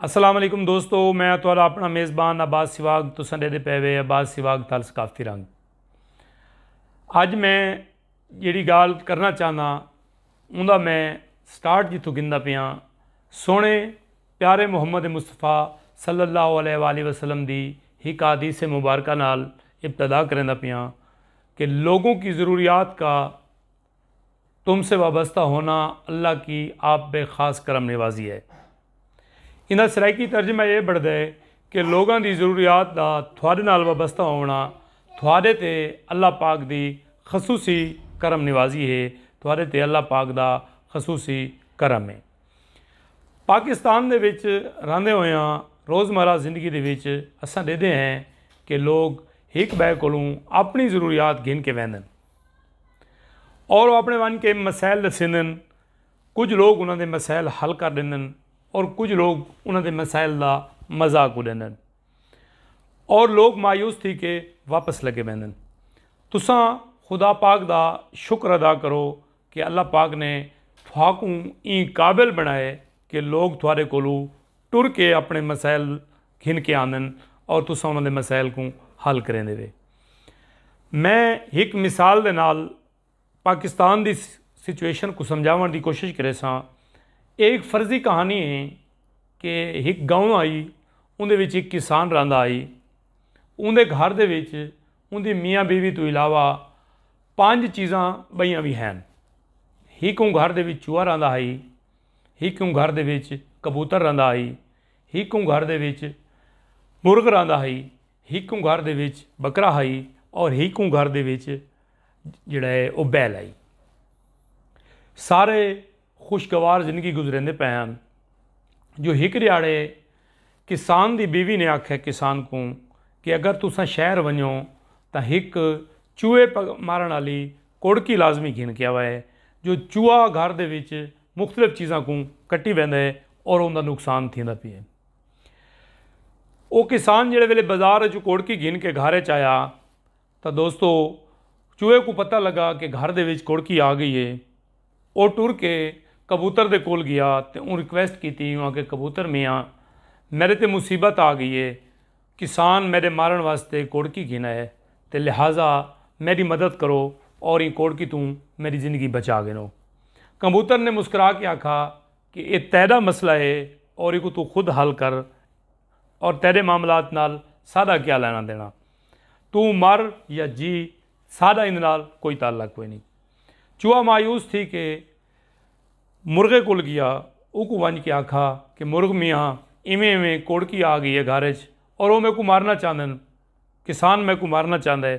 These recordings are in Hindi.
अस्सलाम वालेकुम दोस्तों, मैं तुहाडा अपना मेज़बान अब्बास सिवाग तुसां दे पे वे अब्बास सिवाग तल सकाफती रंग। अज मैं जिहड़ी गाल करना चाहना उंदा मैं स्टार्ट जित्थों गिंदा पिया सोहने प्यारे मुहम्मद मुस्तफ़ा सल्लल्लाहु अलैहि वसल्लम दी एक हदीस मुबारक नाल इब्तदा करदा पिया कि लोगों की ज़रूरियात का तुमसे वाबस्ता होना अल्लाह की आप बे ख़ास करम नवाजी है। इन्दा सराइकी तर्जमा ये बढ़ता है कि लोगों की ज़रूरियात का थोड़े नाल वाबस्ता होना थोड़े ते अल्लाह पाक दी खसूसी करम नवाजी है, थोड़े ते अल्लाह पाक दा खसूसी करम है। पाकिस्तान दे विच रहंदे होया रोज़मर्रा जिंदगी दे विच असां देखते हैं कि लोग एक बै कोलों अपनी ज़रूरियात गिन के वहंदन और वो अपने वन के मसैल दसिंदन। कुछ लोग उन्होंने मसैल हल कर देंदन और कुछ लोग उन्होंने मसाइल का मजाक उड़ान और लोग मायूस थी के वापस लगे बहन। तुसा खुदा पाक दा शुक्र अदा करो कि अल्लाह पाक ने थाकू ई काबिल बनाए कि लोग थोड़े कोलू टुर के अपने मसाइल घिन के आंदन और तुसा उन्होंने मसाइल को हल करें देवे। मैं एक मिसाल दे नाल पाकिस्तान की सिचुएशन को समझावन की कोशिश करे सा। एक फर्जी कहानी है कि एक गाँव आई उनके विच एक किसान रहा आई। उनके घर दे विच उनकी मियाँ बीवी तो इलावा 5 चीज़ां बईयां भी हैं। एक घर दे विच चूहा रहा आई, एक घर दे विच कबूतर रहा आई, एक घर दे विच मुर्ग रहा आई, एक घर दे विच बकरा आई और एक घर दे विच जिहड़ा है वो बैल आई। सारे खुशगवार जिंदगी गुजरेंदे पे हैं। जो एक दिहाड़े किसान की बीवी ने आख्या किसान को कि अगर तुसा शहर वनो तो एक चूहे मारन वाली कोड़की लाजमी घिन के आवा है। जो चूहा घर दे विच मुख्तलिफ चीज़ों को कट्टी वहदा है और उनका नुकसान थींदा पिया। वो किसान जिहड़े वेले बाजार च कोड़की घिन के घर च आया तो दोस्तों चूहे को पता लगा कि घर दे विच कोड़की आ गई है। वो टुर के कबूतर दे कोल गया तो उन रिक्वेस्ट की कि कबूतर मियाँ मेरे ते मुसीबत आ गई है, किसान मेरे मारन वास्ते कोड़की घिना है तो लिहाजा मेरी मदद करो और ये कोड़की तू मेरी ज़िंदगी बचा गिनो। कबूतर ने मुस्करा के आखा कि ये तेरा मसला है और ये को तू खुद हल कर और तेरे मामलात नाल सादा क्या लेना देना, तू मर या जी सादा इन नाल कोई ताल्लुक कोई नहीं। चूहा मायूस थी कि मुर्गे कोल गया, उको वंज के आखा कि मुर्ग मियाँ इवें इवें कोड़की आ गई है घर च और वो मेरे को मारना चाहते, किसान मेरे को मारना चाहता है,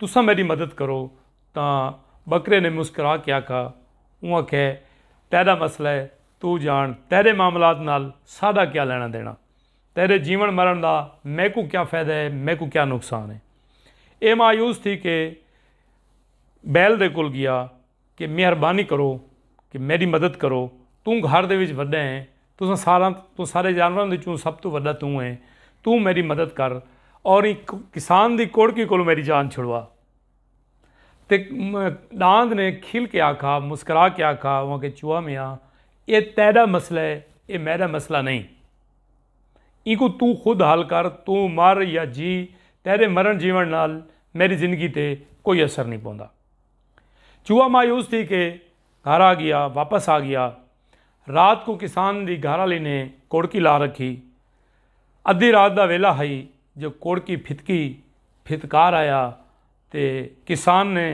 तुसा मेरी मदद करो। तो बकरे ने मुस्करा के आखा वो आखे तेरा मसला है तू जान, तेरे मामलात नाल सादा क्या लेना देना, तेरे जीवन मरण का मैं को क्या फ़ायदा है, मैं को क्या नुकसान है। ये मायूस थी कि बैल दे कोल गया कि मेहरबानी करो कि मेरी मदद करो, तू घर दे विच वड्डा है, तू सारे जानवरों के चों सब तो वड्डा तू है, तू मेरी मदद कर और एक किसान की कोड़की को मेरी जान छुड़वा। तो दांद ने खिल के आखा मुस्करा के आखा वहाँ के चूहा मियाँ ये तेरा मसला है, ये मेरा मसला नहीं, इको तू खुद हल कर, तू मर या जी, तेरे मरण जीवन नाल मेरी ज़िंदगी ते कोई असर नहीं पाता। चूहा मायूस थी कि घर आ गया, वापस आ गया। रात को किसान की घर वाली ने कोड़की ला रखी। अद्धी रात का वेला आई जो कोड़की फितकी फितकार आया तो किसान ने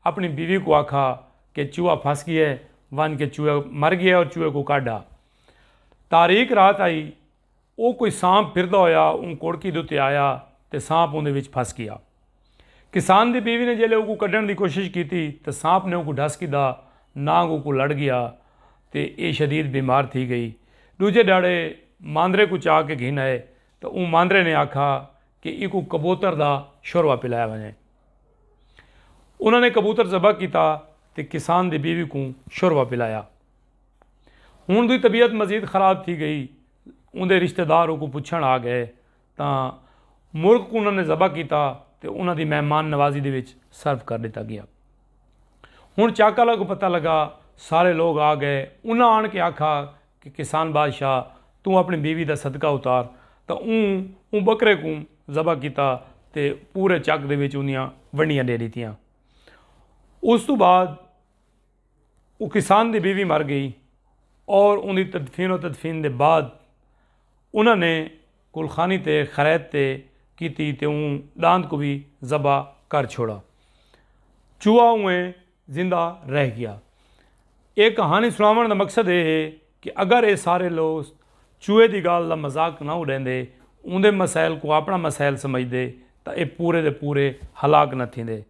अपनी बीवी को आखा कि चूहा फंस गया है, वन के चूहे मर गया और चूहे को काढ़ा। तारीख रात आई, वो कोई सांप फिरदा होया उन कोड़की दे उत्ते आया तो सांप उहदे विच फंस गया। किसान की बीवी ने जिले उसको कढ़न की कोशिश की तो सांप ने उसको ढस दा नांग को लड़ गया तो ये शदीद बीमार थी गई। दूजे डाड़े मांदरे को चाह के घिन आए तो वो मांदरे ने आखा कि इको कबूतर का शोरवा पिलाया वने। उन्होंने कबूतर ज़बह किया तो किसान की बीवी को शोरवा पिलाया। हूँ उनकी तबीयत मजीद ख़राब थी गई, उनके रिश्तेदार को पूछण आ गए तो मुर्ग को उन्होंने ज़बह किया तो उन्होंने मेहमान नवाजी दे विच सर्व कर दिता गया। हुण चाकाला को पता लगा, सारे लोग आ गए, उन्हें आन के आखा कि किसान बादशाह तू अपनी बीवी का सदका उतार। तो ऊँ बकरे को जबा किया तो पूरे चक दे विच उन्दियां वंडियां दे दित्तियां। उस तो बाद वो किसान की बीवी मर गई और उनकी तदफीन के बाद उन्होंने कुलखानी ते खरैत ते की तो दांद को भी जबा कर छोड़ा। चूहा उएं जिंदा रह गया। ये कहानी सुनावन का मकसद ये है कि अगर ये सारे लोग चूहे की गाल का मजाक ना उड़ाते, उनके मसैल को अपना मसैल समझते तो ये पूरे के पूरे हलाक न थींदे।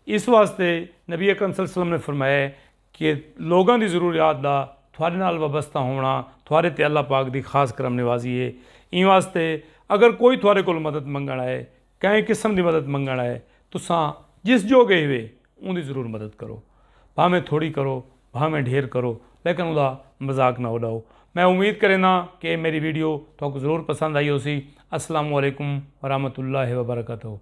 इस वास्ते नबी अकरम सल्लल्लाहु अलैहि वसल्लम ने फरमाया कि लोगों की ज़रूरियात का थोड़े नाल वाबस्ता होना थोड़े ते अल्लाह पाक की खास करम नवाजी है। इन वास्ते अगर कोई थोड़े को मदद मंगण आए, कई किस्म की मदद मंगण आए, तुसां जिस जोगे हुए उनकी ज़रूर मदद करो, भावें थोड़ी करो भावें ढेर करो, लेकिन उदा मजाक ना उड़ाओ। मैं उम्मीद करना कि मेरी वीडियो तो ज़रूर पसंद आई होसी। अस्सलामु अलैकुम वरहमतुल्लाहि वबरकातुहू।